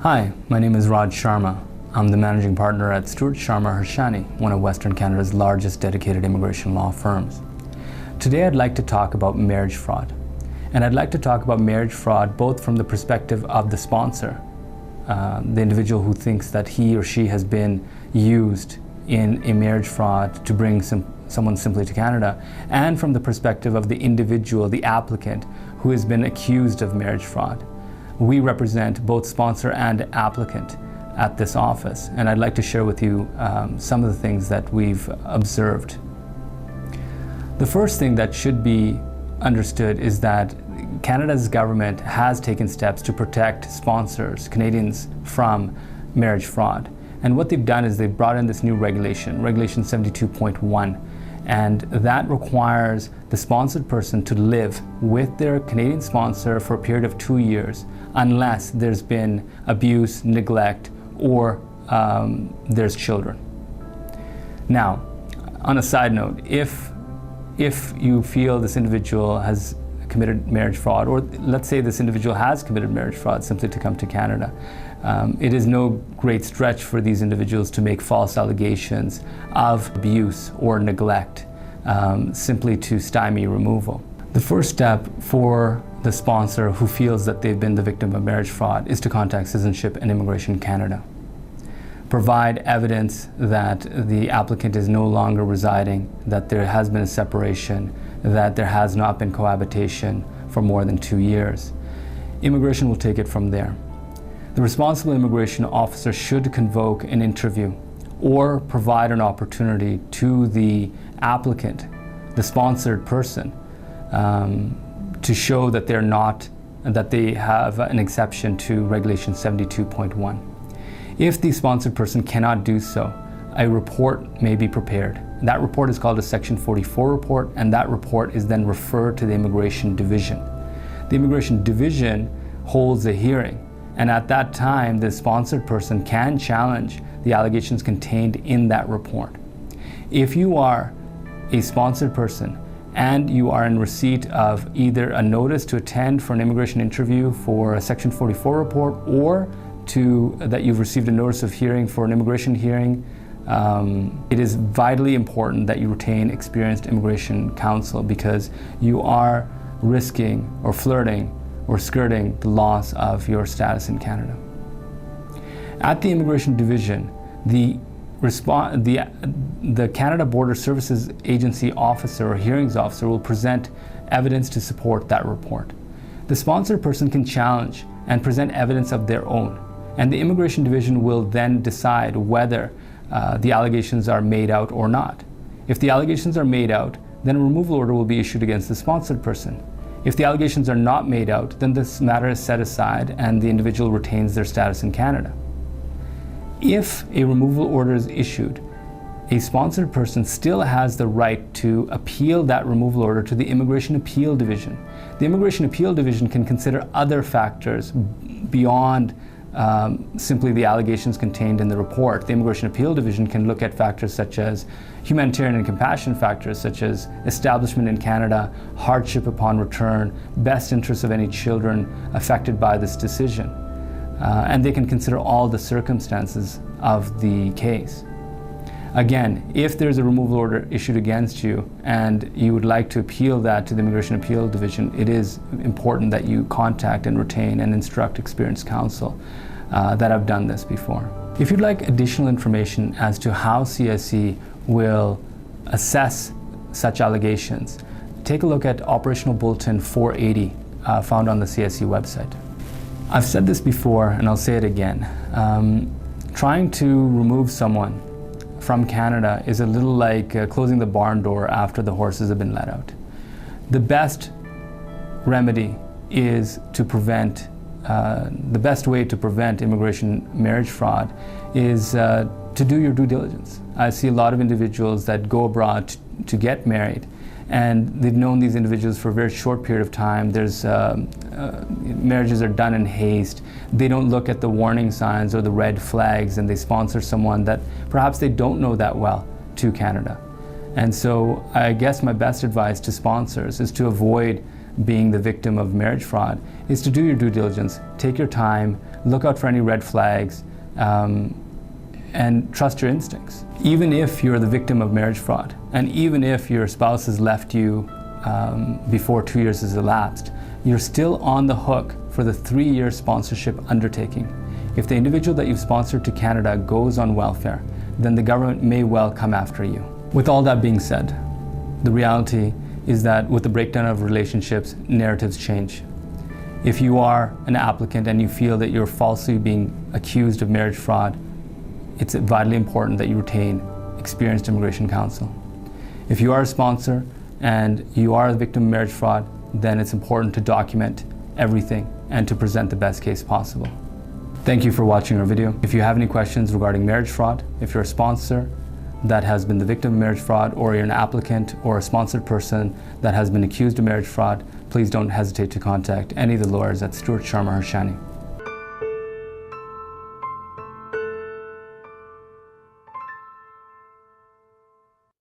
Hi, my name is Raj Shamra. I'm the managing partner at Sharma, one of Western Canada's largest dedicated immigration law firms. Today I'd like to talk about marriage fraud. And I'd like to talk about marriage fraud both from the perspective of the sponsor, the individual who thinks that he or she has been used in a marriage fraud to bring someone simply to Canada, and from the perspective of the individual, the applicant, who has been accused of marriage fraud. We represent both sponsor and applicant at this office, and I'd like to share with you some of the things that we've observed. The first thing that should be understood is that Canada's government has taken steps to protect sponsors, Canadians, from marriage fraud. And what they've done is they've brought in this new regulation, Regulation 72.1, and that requires the sponsored person to live with their Canadian sponsor for a period of 2 years, unless there's been abuse, neglect, or there's children. Now, on a side note, if you feel this individual has committed marriage fraud, or let's say this individual has committed marriage fraud simply to come to Canada, it is no great stretch for these individuals to make false allegations of abuse or neglect simply to stymie removal. The first step for the sponsor who feels that they've been the victim of marriage fraud is to contact Citizenship and Immigration Canada. Provide evidence that the applicant is no longer residing, that there has been a separation, that there has not been cohabitation for more than 2 years. Immigration will take it from there. The responsible immigration officer should convoke an interview or provide an opportunity to the applicant, the sponsored person, to show that they have an exception to Regulation 72.1. If the sponsored person cannot do so, a report may be prepared. That report is called a Section 44 report, and that report is then referred to the Immigration Division. The Immigration Division holds a hearing, and at that time, the sponsored person can challenge the allegations contained in that report. If you are a sponsored person and you are in receipt of either a notice to attend for an immigration interview for a Section 44 report, or that you've received a notice of hearing for an immigration hearing, it is vitally important that you retain experienced immigration counsel, because you are risking or flirting or skirting the loss of your status in Canada. At the Immigration Division, the Canada Border Services Agency officer or hearings officer will present evidence to support that report. The sponsored person can challenge and present evidence of their own, and the Immigration Division will then decide whether the allegations are made out or not. If the allegations are made out, then a removal order will be issued against the sponsored person. If the allegations are not made out, then this matter is set aside and the individual retains their status in Canada. If a removal order is issued, a sponsored person still has the right to appeal that removal order to the Immigration Appeal Division. The Immigration Appeal Division can consider other factors beyond simply the allegations contained in the report. The Immigration Appeal Division can look at factors such as humanitarian and compassion factors, such as establishment in Canada, hardship upon return, best interests of any children affected by this decision. And they can consider all the circumstances of the case. Again, if there's a removal order issued against you and you would like to appeal that to the Immigration Appeal Division, it is important that you contact and retain and instruct experienced counsel that have done this before. If you'd like additional information as to how CSE will assess such allegations, take a look at Operational Bulletin 480 found on the CSE website. I've said this before and I'll say it again. Trying to remove someone from Canada is a little like closing the barn door after the horses have been let out. The best remedy is to prevent, the best way to prevent immigration marriage fraud is to do your due diligence. I see a lot of individuals that go abroad to get married, and they've known these individuals for a very short period of time. Marriages are done in haste. They don't look at the warning signs or the red flags, and they sponsor someone that perhaps they don't know that well to Canada. And so I guess my best advice to sponsors is to avoid being the victim of marriage fraud is to do your due diligence, take your time, look out for any red flags, and trust your instincts. Even if you're the victim of marriage fraud, and even if your spouse has left you before 2 years has elapsed, you're still on the hook for the 3-year sponsorship undertaking. If the individual that you've sponsored to Canada goes on welfare, then the government may well come after you. With all that being said, the reality is that with the breakdown of relationships, narratives change. If you are an applicant and you feel that you're falsely being accused of marriage fraud, it's vitally important that you retain experienced immigration counsel. If you are a sponsor and you are a victim of marriage fraud, then it's important to document everything and to present the best case possible. Thank you for watching our video. If you have any questions regarding marriage fraud, if you're a sponsor that has been the victim of marriage fraud, or you're an applicant or a sponsored person that has been accused of marriage fraud, please don't hesitate to contact any of the lawyers at Sharma.